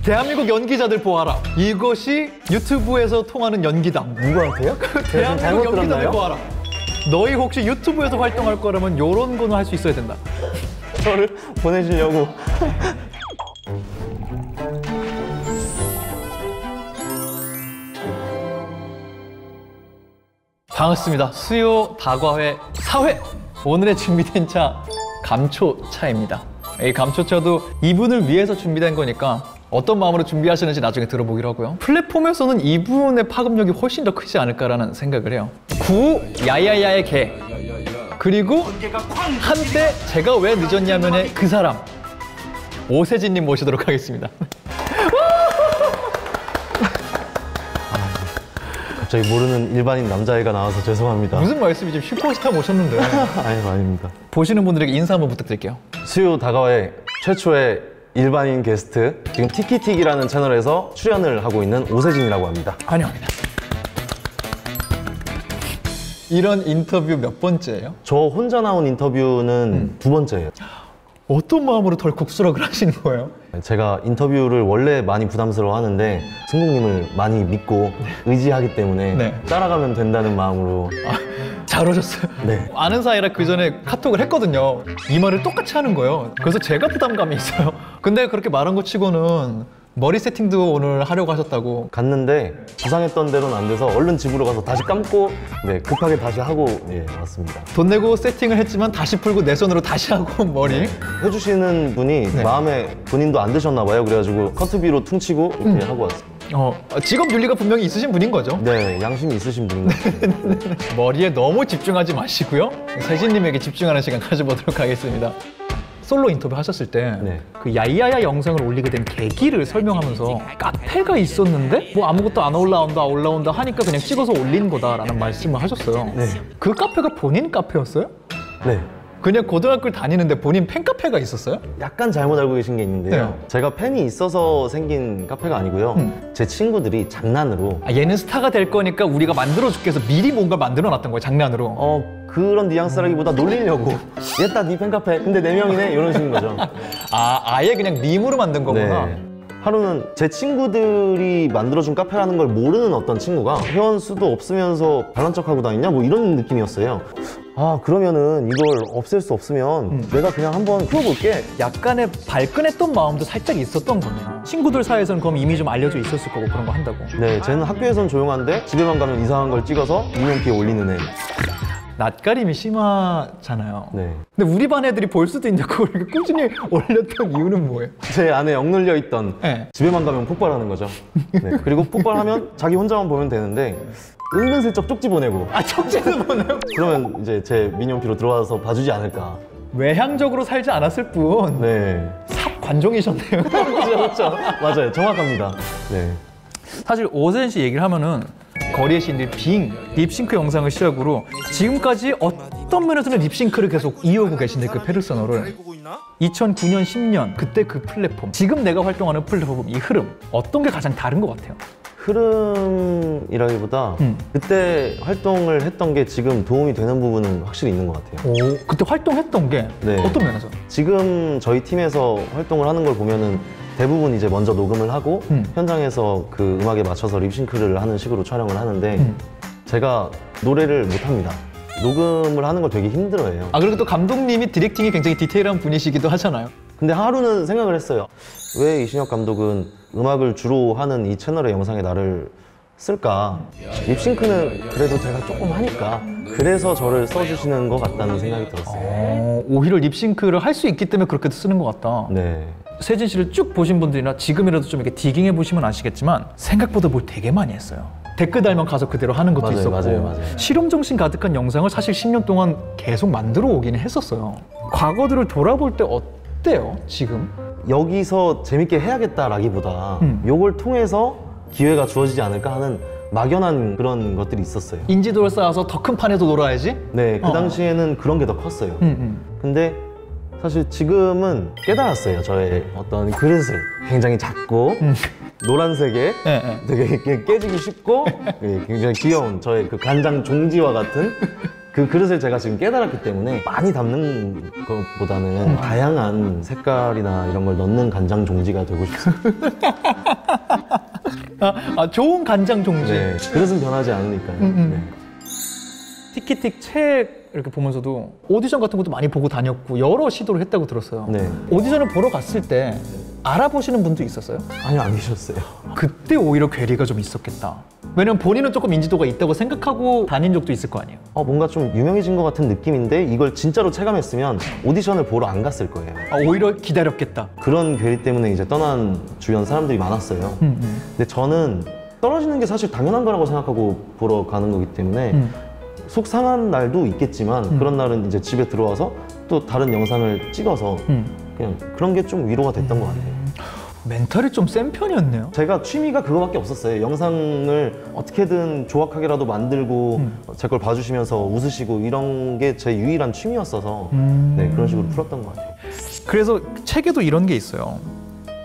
대한민국 연기자들 보아라. 이것이 유튜브에서 통하는 연기다. 누구한테요? 대한민국 연기자들 보아라. 너희 혹시 유튜브에서 활동할 거라면 이런 거는 할 수 있어야 된다. 저를 보내시려고. 반갑습니다. 수요 다과회 4회. 오늘의 준비된 차 감초차입니다. 이 감초차도 이분을 위해서 준비된 거니까 어떤 마음으로 준비하시는지 나중에 들어보기로 하고요. 플랫폼에서는 이분의 파급력이 훨씬 더 크지 않을까라는 생각을 해요. 구 야야야의 개, 그리고 한때 제가 왜 늦었냐면의 그 사람, 오세진님 모시도록 하겠습니다. 갑자기 모르는 일반인 남자애가 나와서 죄송합니다. 무슨 말씀이지? 슈퍼스타 모셨는데. 아닙니다. 보시는 분들에게 인사 한번 부탁드릴게요. 수요 다가와의 최초의 일반인 게스트, 지금 티키틱이라는 채널에서 출연을 하고 있는 오세진이라고 합니다. 환영합니다. 이런 인터뷰 몇 번째예요? 저 혼자 나온 인터뷰는 두 번째예요. 어떤 마음으로 덜컥 수락을 하시는 거예요? 제가 인터뷰를 원래 많이 부담스러워 하는데 승국님을 많이 믿고 의지하기 때문에 따라가면 된다는 마음으로. 잘 오셨어요. 네. 아는 사이라 그 전에 카톡을 했거든요. 이 말을 똑같이 하는 거예요. 그래서 제가 부담감이 있어요. 근데 그렇게 말한 거 치고는 머리 세팅도 오늘 하려고 하셨다고. 갔는데 구상했던 대로는 안 돼서 얼른 집으로 가서 다시 감고 급하게 다시 하고 왔습니다. 돈 내고 세팅을 했지만 다시 풀고 내 손으로 다시 하고 머리. 해주시는 분이 마음에 본인도 안 드셨나 봐요. 그래가지고 커트비로 퉁치고 이렇게 하고 왔습니다. 직업 윤리가 분명히 있으신 분인 거죠? 네, 양심이 있으신 분인 것 같아요. 머리에 너무 집중하지 마시고요. 세진님에게 집중하는 시간 가져보도록 하겠습니다. 솔로 인터뷰 하셨을 때 그 야이야야 영상을 올리게 된 계기를 설명하면서 카페가 있었는데 뭐 아무것도 안 올라온다 하니까 그냥 찍어서 올린 거다라는 말씀을 하셨어요. 그 카페가 본인 카페였어요? 네. 그냥 고등학교를 다니는데 본인 팬카페가 있었어요? 약간 잘못 알고 계신 게 있는데요. 제가 팬이 있어서 생긴 카페가 아니고요. 제 친구들이 장난으로 얘는 스타가 될 거니까 우리가 만들어줄게 해서 미리 뭔가 만들어놨던 거예요, 장난으로. 그런 뉘앙스라기보다 놀리려고. 얘다 네 팬카페 근데 4명이네 이런 식인 거죠. 아예 그냥 밈으로 만든 거구나. 네. 하루는 제 친구들이 만들어준 카페라는 걸 모르는 어떤 친구가 회원 수도 없으면서 잘난 척하고 다니냐 뭐 이런 느낌이었어요. 그러면은 이걸 없앨 수 없으면 내가 그냥 한번 풀어볼게. 약간의 발끈했던 마음도 살짝 있었던 거네요. 친구들 사이에서는 그럼 이미 좀 알려져 있었을 거고 그런 거 한다고. 네, 쟤는 학교에선 조용한데 집에만 가면 이상한 걸 찍어서 유명기에 올리는 애. 낯가림이 심하잖아요. 네. 근데 우리 반 애들이 볼 수도 있는데 그걸 이렇게 꾸준히 올렸던 이유는 뭐예요? 제 안에 억눌려 있던 집에만 가면 폭발하는 거죠. 그리고 폭발하면 자기 혼자만 보면 되는데 은근슬쩍 쪽지 보내고. 쪽지도 보내요? 그러면 이제 제 미니홈피로 들어와서 봐주지 않을까. 외향적으로 살지 않았을 뿐. 삽 관종이셨네요. 그렇죠. 맞아요. 정확합니다. 사실 오세진 씨 얘기를 하면은 거리의 시인들 빙, 립싱크 영상을 시작으로 지금까지 어떤 면에서는 립싱크를 계속 이어오고 계신데 그 페르소나를 2009년, 10년 그때 그 플랫폼, 지금 내가 활동하는 플랫폼, 이 흐름 어떤 게 가장 다른 것 같아요? 흐름이라기보다 그때 활동을 했던 게 지금 도움이 되는 부분은 확실히 있는 것 같아요. 그때 활동했던 게 어떤 면에서? 지금 저희 팀에서 활동을 하는 걸 보면은 대부분 이제 먼저 녹음을 하고 현장에서 그 음악에 맞춰서 립싱크를 하는 식으로 촬영을 하는데 제가 노래를 못합니다. 녹음을 하는 걸 되게 힘들어해요. 그리고 또 감독님이 디렉팅이 굉장히 디테일한 분이시기도 하잖아요. 근데 하루는 생각을 했어요. 왜 이신혁 감독은 음악을 주로 하는 이 채널의 영상에 나를 쓸까? 립싱크는 그래도 제가 조금 하니까 그래서 저를 써주시는 것 같다는 생각이 들었어요. 오히려 립싱크를 할 수 있기 때문에 그렇게 쓰는 것 같다. 세진 씨를 쭉 보신 분들이나 지금이라도 좀 이렇게 디깅해 보시면 아시겠지만 생각보다 뭘 되게 많이 했어요. 댓글 달면 가서 그대로 하는 것도 있었고 맞아요. 실험정신 가득한 영상을 사실 10년 동안 계속 만들어 오기는 했었어요. 과거들을 돌아볼 때 어때요, 지금? 여기서 재밌게 해야겠다라기보다 요걸 통해서 기회가 주어지지 않을까 하는 막연한 그런 것들이 있었어요. 인지도를 쌓아서 더 큰 판에서 놀아야지? 그 당시에는 그런 게 더 컸어요. 근데 사실 지금은 깨달았어요. 저의 어떤 그릇을 굉장히 작고 노란색에 되게 깨지기 쉽고 굉장히 귀여운 저의 그 간장 종지와 같은 그 그릇을 제가 지금 깨달았기 때문에 많이 담는 것보다는 다양한 색깔이나 이런 걸 넣는 간장 종지가 되고 싶습니다. 좋은 간장 종지. 네, 그릇은 변하지 않으니까요. 네. 티키틱 책 이렇게 보면서도 오디션 같은 것도 많이 보고 다녔고 여러 시도를 했다고 들었어요. 네. 오디션을 보러 갔을 때 알아보시는 분도 있었어요? 아니요, 안 계셨어요. 그때 오히려 괴리가 좀 있었겠다. 왜냐면 본인은 조금 인지도가 있다고 생각하고 다닌 적도 있을 거 아니에요. 뭔가 좀 유명해진 것 같은 느낌인데 이걸 진짜로 체감했으면 오디션을 보러 안 갔을 거예요. 오히려 기다렸겠다. 그런 괴리 때문에 이제 떠난 주변 사람들이 많았어요. 근데 저는 떨어지는 게 사실 당연한 거라고 생각하고 보러 가는 거기 때문에 속 상한 날도 있겠지만 그런 날은 이제 집에 들어와서 또 다른 영상을 찍어서 그냥 그런 게 좀 위로가 됐던 것 같아요. 멘탈이 좀 센 편이었네요. 제가 취미가 그거밖에 없었어요. 영상을 어떻게든 조악하게라도 만들고 제 걸 봐주시면서 웃으시고 이런 게 제 유일한 취미였어서 네, 그런 식으로 풀었던 것 같아요. 그래서 책에도 이런 게 있어요.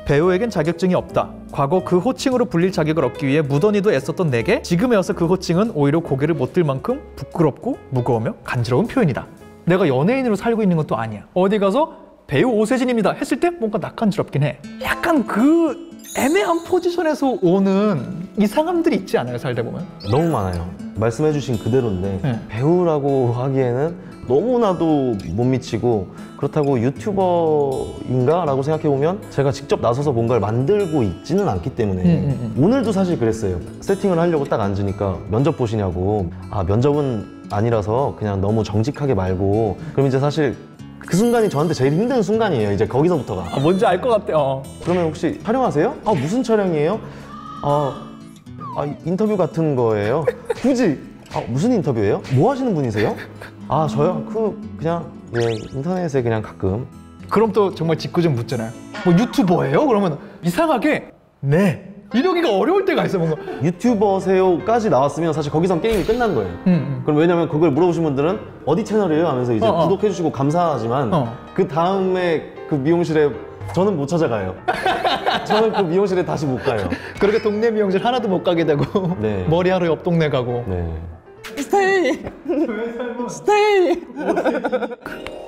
배우에겐 자격증이 없다. 과거 그 호칭으로 불릴 자격을 얻기 위해 무던히도 애썼던 내게 지금에 와서 그 호칭은 오히려 고개를 못 들 만큼 부끄럽고 무거우며 간지러운 표현이다. 내가 연예인으로 살고 있는 것도 아니야. 어디 가서 배우 오세진입니다 했을 때 뭔가 낯간지럽긴 해. 약간 그 애매한 포지션에서 오는 이상함들이 있지 않아요, 살다 보면? 너무 많아요. 말씀해주신 그대로인데 네. 배우라고 하기에는 너무나도 못 미치고 그렇다고 유튜버인가? 라고 생각해보면 제가 직접 나서서 뭔가를 만들고 있지는 않기 때문에 오늘도 사실 그랬어요. 세팅을 하려고 딱 앉으니까 면접 보시냐고. 면접은 아니라서 그냥 너무 정직하게 말고. 그럼 이제 사실 그 순간이 저한테 제일 힘든 순간이에요. 이제 거기서부터가. 뭔지 알 것 같아. 그러면 혹시 촬영하세요? 무슨 촬영이에요? 인터뷰 같은 거예요. 굳이 무슨 인터뷰예요? 뭐 하시는 분이세요? 저요? 그냥 인터넷에 그냥 가끔. 그럼 또 정말 짓궂은 묻잖아요. 뭐 유튜버예요? 그러면 이상하게 네. 이러기가 어려울 때가 있어 뭔가. 유튜버세요까지 나왔으면 사실 거기선 게임이 끝난 거예요. 그럼 왜냐면 그걸 물어보신 분들은 어디 채널이에요? 하면서 이제 구독해주시고 감사하지만 그 다음에 그 미용실에 저는 못 찾아가요. 저는 그 미용실에 다시 못 가요. 그렇게 동네 미용실 하나도 못 가게 되고 네. 머리하러 옆 동네 가고. 네. 스테이! 스테이!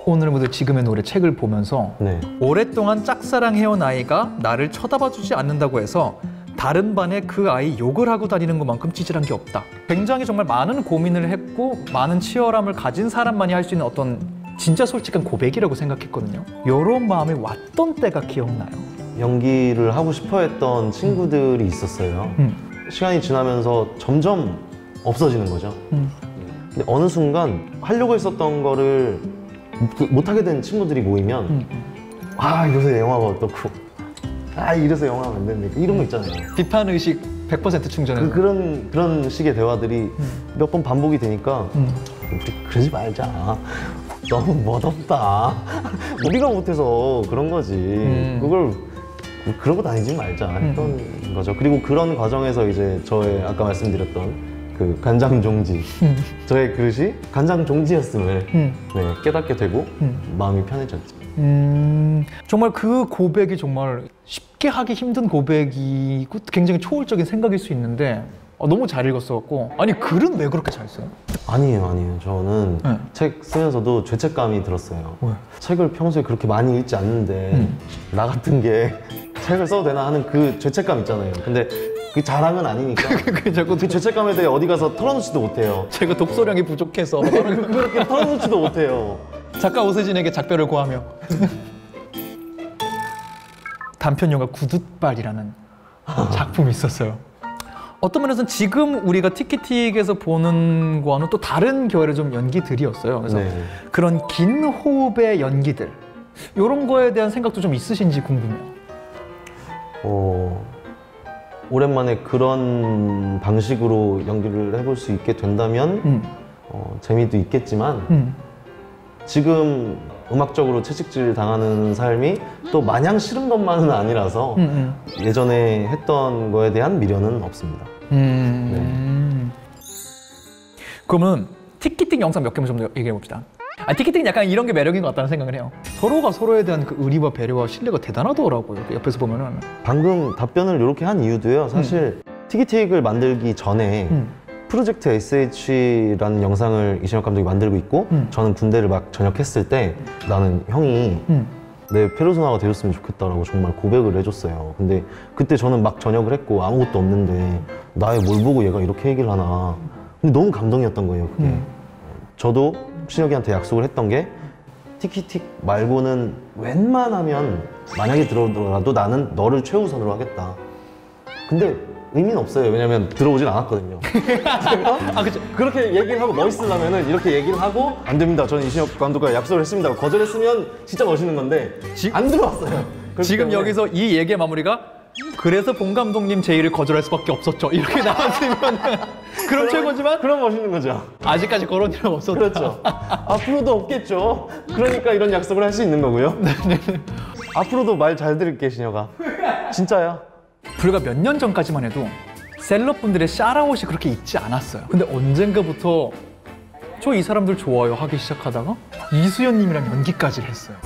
오늘 모두 지금의 노래 책을 보면서 네. 오랫동안 짝사랑해온 아이가 나를 쳐다봐주지 않는다고 해서 다른 반에 그 아이 욕을 하고 다니는 것만큼 찌질한 게 없다. 굉장히 정말 많은 고민을 했고 많은 치열함을 가진 사람만이 할 수 있는 어떤 진짜 솔직한 고백이라고 생각했거든요. 이런 마음이 왔던 때가 기억나요. 연기를 하고 싶어 했던 친구들이 있었어요. 시간이 지나면서 점점 없어지는 거죠. 근데 어느 순간 하려고 했었던 거를 못하게 된 친구들이 모이면 이래서 영화가 어떻고 이래서 영화가 안 된다니까 이런 거 있잖아요. 비판의식 100% 충전해서. 그런 식의 대화들이 몇 번 반복이 되니까 우리 그러지 말자. 너무 멋없다. 우리가 못해서 그런 거지. 그걸 그러고 다니지 말자 했던 거죠. 그리고 그런 과정에서 이제 저의 아까 말씀드렸던 그 간장 종지, 저의 그릇이 간장 종지였음을 깨닫게 되고 마음이 편해졌죠. 정말 그 고백이 정말 쉽게 하기 힘든 고백이고 굉장히 초월적인 생각일 수 있는데 너무 잘 읽었어갖고. 아니 글은 왜 그렇게 잘 써요? 아니에요. 저는 책 쓰면서도 죄책감이 들었어요. 왜? 책을 평소에 그렇게 많이 읽지 않는데 나 같은 게 책을 써도 되나 하는 그 죄책감 있잖아요. 근데 그 자랑은 아니니까 자꾸 그 죄책감에 대해 어디 가서 털어놓지도 못해요. 제가 독서량이 부족해서 그렇게 털어놓지도 못해요. 작가 오세진에게 작별을 고하며. 단편 영화 구둣발이라는 작품이 있었어요. 어떤 면에서는 지금 우리가 티키틱에서 보는 거와는 또 다른 결의 좀 연기들이었어요. 그래서 네. 그런 긴 호흡의 연기들 이런 거에 대한 생각도 좀 있으신지 궁금해요. 오랜만에 그런 방식으로 연기를 해볼 수 있게 된다면 재미도 있겠지만 지금 음악적으로 채찍질 당하는 삶이 또 마냥 싫은 것만은 아니라서 예전에 했던 거에 대한 미련은 없습니다. 그러면 티키틱 영상 몇 개만 좀 더 얘기해 봅시다. 티키틱은 약간 이런 게 매력인 것 같다는 생각을 해요. 서로가 서로에 대한 그 의리와 배려와 신뢰가 대단하더라고요. 옆에서 보면은. 방금 답변을 이렇게 한 이유도요. 사실 티키틱을 만들기 전에 프로젝트 SH라는 영상을 이신혁 감독이 만들고 있고 저는 군대를 막 전역했을 때 나는 형이 내 페르소나가 되었으면 좋겠다라고 정말 고백을 해줬어요. 근데 그때 저는 막 전역을 했고 아무것도 없는데 나의 뭘 보고 얘가 이렇게 얘기를 하나. 근데 너무 감동이었던 거예요, 그게. 저도 신혁이한테 약속을 했던 게 티키틱 말고는 웬만하면 만약에 들어오더라도 나는 너를 최우선으로 하겠다. 근데 의미는 없어요. 왜냐면 들어오진 않았거든요. 제가 그쵸. 그렇게 얘기를 하고 멋있으려면은 이렇게 얘기를 하고 안 됩니다. 저는 이신혁 감독과 약속을 했습니다. 거절했으면 진짜 멋있는 건데 안 들어왔어요. 지금 여기서 이 얘기의 마무리가 그래서 봉 감독님 제의를 거절할 수밖에 없었죠. 이렇게 나왔으면 그럼 최고지만 그럼 멋있는 거죠. 아직까지 그런 일은 없었다. 그렇죠. 앞으로도 없겠죠. 그러니까 이런 약속을 할 수 있는 거고요. 앞으로도 말 잘 들을게, 신혁아. 진짜야. 불과 몇 년 전까지만 해도 셀럽분들의 샤라웃이 그렇게 있지 않았어요. 근데 언젠가부터 저 이 사람들 좋아요 하기 시작하다가 이수연님이랑 연기까지 했어요.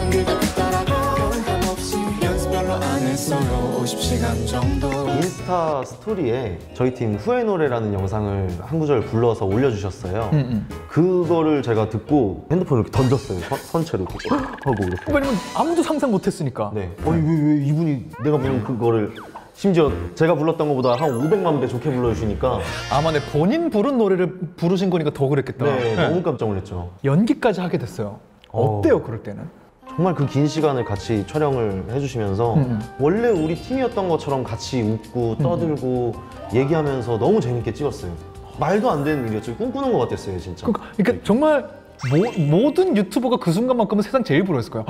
인스타 스토리에 저희 팀 후회 노래라는 영상을 한 구절 불러서 올려주셨어요. 그거를 제가 듣고 핸드폰을 이렇게 던졌어요. 선체로 이렇게 하고 이렇게. 왜냐면 아무도 상상 못했으니까. 네. 아니 왜 이분이 내가 부른 그거를 심지어 제가 불렀던 것보다 한 500만 배 좋게 불러주시니까 아마 내 본인 부른 노래를 부르신 거니까 더 그랬겠다. 네, 너무 깜짝 놀랐죠. 연기까지 하게 됐어요. 어때요, 그럴 때는? 정말 그 긴 시간을 같이 촬영을 해주시면서 원래 우리 팀이었던 것처럼 같이 웃고 떠들고 얘기하면서 너무 재밌게 찍었어요. 말도 안 되는 일이었죠. 꿈꾸는 것 같았어요, 진짜. 그러니까 정말 모든 유튜버가 그 순간만큼은 세상 제일 부러웠을 거예요.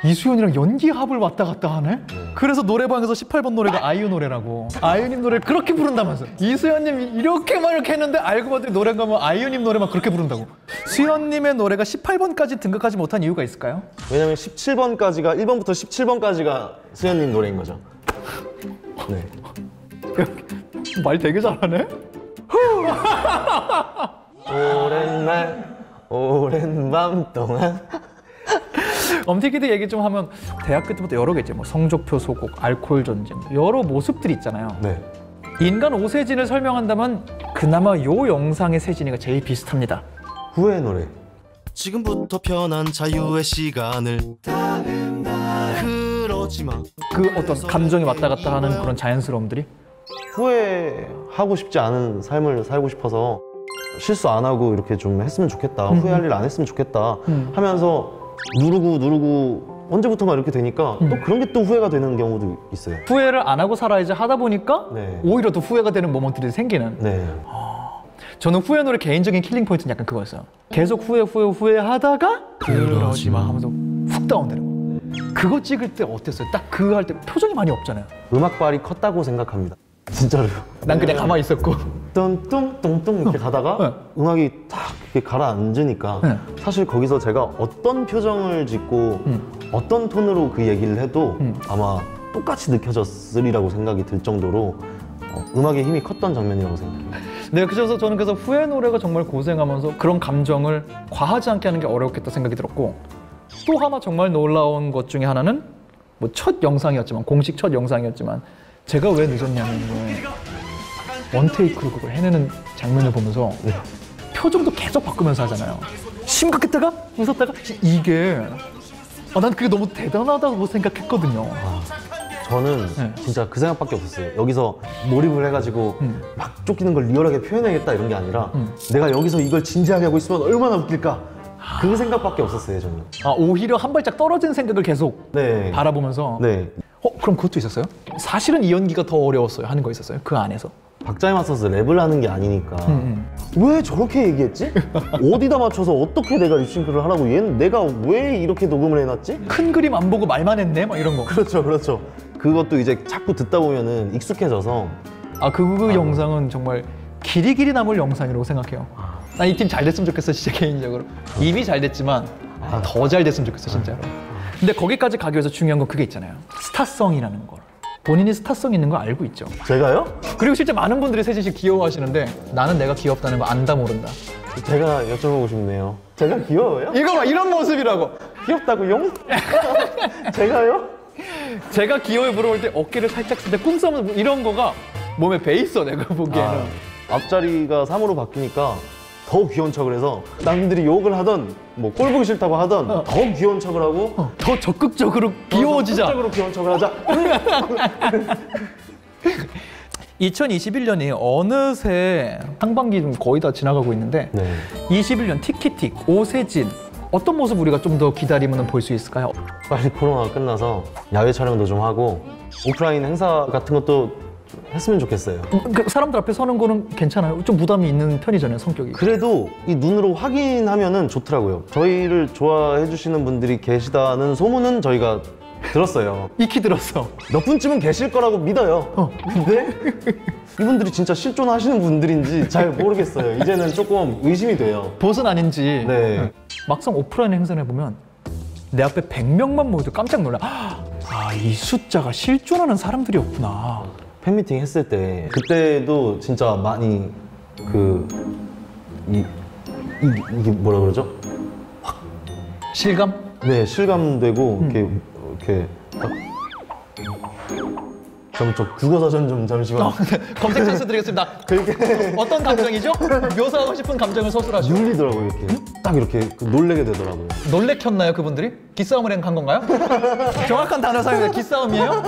이수연이랑 연기 합을 왔다 갔다 하네? 그래서 노래방에서 18번 노래가 아이유 노래라고. 아이유님 노래를 그렇게 부른다면서. 이수연님 이렇게만 이렇게 했는데 알고 봤더니 노래 가면 아이유님 노래만 그렇게 부른다고. 수연님의 노래가 18번까지 등극하지 못한 이유가 있을까요? 왜냐면 17번까지가 1번부터 17번까지가 수연님 노래인 거죠. 네. 말 되게 잘하네? 오랜 날 오랜 밤 동안 엄태기드 얘기 좀 하면 대학교 때부터 여러 개 있죠. 뭐 성적표 소곡, 알코올 전쟁 여러 모습들이 있잖아요. 네. 인간 오세진을 설명한다면 그나마 요 영상의 세진이가 제일 비슷합니다. 후회 노래. 지금부터 편한 자유의 시간을 그러지 마. 그 어떤 감정이 왔다 갔다 하는 그런 자연스러움들이 후회하고 싶지 않은 삶을 살고 싶어서 실수 안 하고 이렇게 좀 했으면 좋겠다. 후회할 일 안 했으면 좋겠다 하면서 누르고 언제부턴가 이렇게 되니까 또 그런 게 또 후회가 되는 경우도 있어요. 후회를 안 하고 살아야지 하다 보니까 네. 오히려 더 후회가 되는 모먼트들이 생기는. 네. 저는 후회 노래 개인적인 킬링 포인트는 약간 그거였어요. 계속 후회하다가 그러지 마 하면서 훅 다운되는 거. 그거 찍을 때 어땠어요? 딱 그거 할 때 표정이 많이 없잖아요. 음악발이 컸다고 생각합니다. 진짜로요. 난 그냥 가만히 있었고. 뚱뚱뚱뚱 이렇게 가다가 네. 음악이 탁 이렇게 가라앉으니까 네. 사실 거기서 제가 어떤 표정을 짓고 어떤 톤으로 그 얘기를 해도 아마 똑같이 느껴졌으리라고 생각이 들 정도로 음악의 힘이 컸던 장면이라고 생각해요. 네, 그래서 저는 그래서 후회 노래가 정말 고생하면서 그런 감정을 과하지 않게 하는 게 어렵겠다 생각이 들었고, 또 하나 정말 놀라운 것 중에 하나는 뭐 첫 영상이었지만, 공식 첫 영상이었지만 제가 왜 늦었냐면 원테이크로 그걸 해내는 장면을 보면서 표정도 계속 바꾸면서 하잖아요. 심각했다가 웃었다가 이게 난 그게 너무 대단하다고 생각했거든요. 저는 네. 진짜 그 생각밖에 없었어요. 여기서 몰입을 해가지고 막 쫓기는 걸 리얼하게 표현해야겠다 이런 게 아니라 내가 여기서 이걸 진지하게 하고 있으면 얼마나 웃길까 그 생각밖에 없었어요, 저는. 오히려 한 발짝 떨어진 생각을 계속 네. 바라보면서 네. 그럼 그것도 있었어요? 사실은 이 연기가 더 어려웠어요 하는 거 있었어요? 그 안에서? 박자에 맞춰서 랩을 하는 게 아니니까 왜 저렇게 얘기했지? 어디다 맞춰서 어떻게 내가 립싱크를 하라고 얘는 내가 왜 이렇게 녹음을 해놨지? 큰 그림 안 보고 말만 했네? 막 이런 거. 그렇죠. 그것도 이제 자꾸 듣다 보면은 익숙해져서 그 영상은 정말 길이 남을 영상이라고 생각해요. 난 이 팀 잘 됐으면 좋겠어, 진짜 개인적으로. 이미 잘 됐지만 더 잘 됐으면 좋겠어, 진짜로. 근데 거기까지 가기 위해서 중요한 건 그게 있잖아요. 스타성이라는 걸. 본인이 스타성 있는 거 알고 있죠. 제가요? 그리고 실제 많은 분들이 세진 씨 귀여워하시는데 나는 내가 귀엽다는 거 안다 모른다. 제가 여쭤보고 싶네요. 제가 귀여워요? 이거 봐, 이런 모습이라고. 귀엽다고요? 제가요? 제가 귀여워 물어볼 때 어깨를 살짝 쓸 때 꿈싸움 이런 거가 몸에 배 있어, 내가 보기에는. 앞자리가 3으로 바뀌니까 더 귀여운 척을 해서 남들이 욕을 하던 뭐 꼴 보기 싫다고 하던 더 귀여운 척을 하고 더 적극적으로 귀여워지자. 적극적으로 귀여운 척을 하자. 2021년이 어느새 상반기 좀 거의 다 지나가고 있는데 네. 21년 티키틱, 오세진 어떤 모습 우리가 좀 더 기다리면 볼 수 있을까요? 빨리 코로나가 끝나서 야외 촬영도 좀 하고 오프라인 행사 같은 것도 했으면 좋겠어요. 그 사람들 앞에 서는 거는 괜찮아요? 좀 부담이 있는 편이잖아요, 성격이. 그래도 이 눈으로 확인하면은 좋더라고요. 저희를 좋아해 주시는 분들이 계시다는 소문은 저희가 들었어요. 익히 들었어. 몇 분쯤은 계실 거라고 믿어요. 근데 이분들이 진짜 실존하시는 분들인지 잘 모르겠어요. 이제는 조금 의심이 돼요. 보선 아닌지. 네. 막상 오프라인 행사를 해보면 내 앞에 100명만 모여도 깜짝 놀라. 아, 이 숫자가 실존하는 사람들이었구나. 팬미팅 했을 때 그때도 진짜 많이 이게 뭐라 그러죠? 실감? 네, 실감되고 이렇게 딱 저 국어사전 좀 잠시만. 검색 찬스 드리겠습니다. 어떤 감정이죠? 묘사하고 싶은 감정을 서술하시오. 눌리더라고요, 이렇게. 딱 이렇게 놀래게 되더라고요. 놀래켰나요, 그분들이? 기싸움을 한 건가요? 정확한 단어 사용해 기싸움이에요?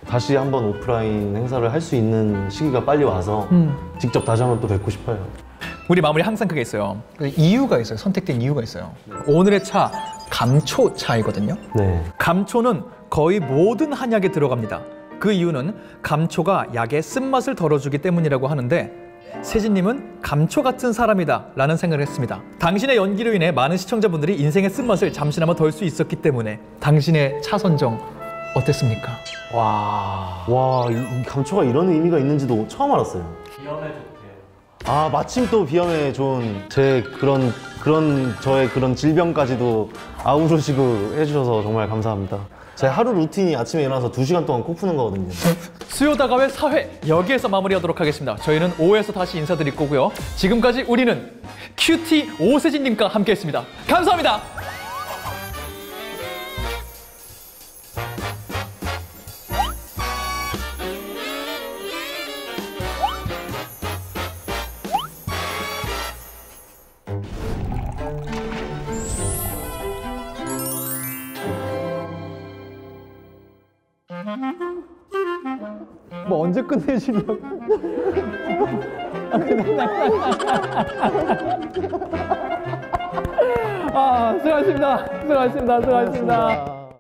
다시 한번 오프라인 행사를 할 수 있는 시기가 빨리 와서 직접 다시 한번 또 뵙고 싶어요. 우리 마무리 항상 그게 있어요. 그 이유가 있어요. 선택된 이유가 있어요. 오늘의 차, 감초차이거든요. 네. 감초는 거의 모든 한약에 들어갑니다. 그 이유는 감초가 약의 쓴맛을 덜어주기 때문이라고 하는데 세진님은 감초 같은 사람이다 라는 생각을 했습니다. 당신의 연기로 인해 많은 시청자분들이 인생의 쓴맛을 잠시나마 덜 수 있었기 때문에 당신의 차 선정 어땠습니까? 와, 이 감초가 이런 의미가 있는지도 처음 알았어요. 비염에 좋대요. 아, 마침 또 비염에 좋은 제 그런 저의 그런 질병까지도 아우르시고 해주셔서 정말 감사합니다. 제 하루 루틴이 아침에 일어나서 2시간 동안 코 푸는 거거든요. 수요 다가회 4회 여기에서 마무리하도록 하겠습니다. 저희는 5회에서 다시 인사드릴 거고요. 지금까지 우리는 큐티 오세진님과 함께했습니다. 감사합니다. 뭐 언제 끝내시려고? 수고하셨습니다. 수고하셨습니다. 수고하셨습니다.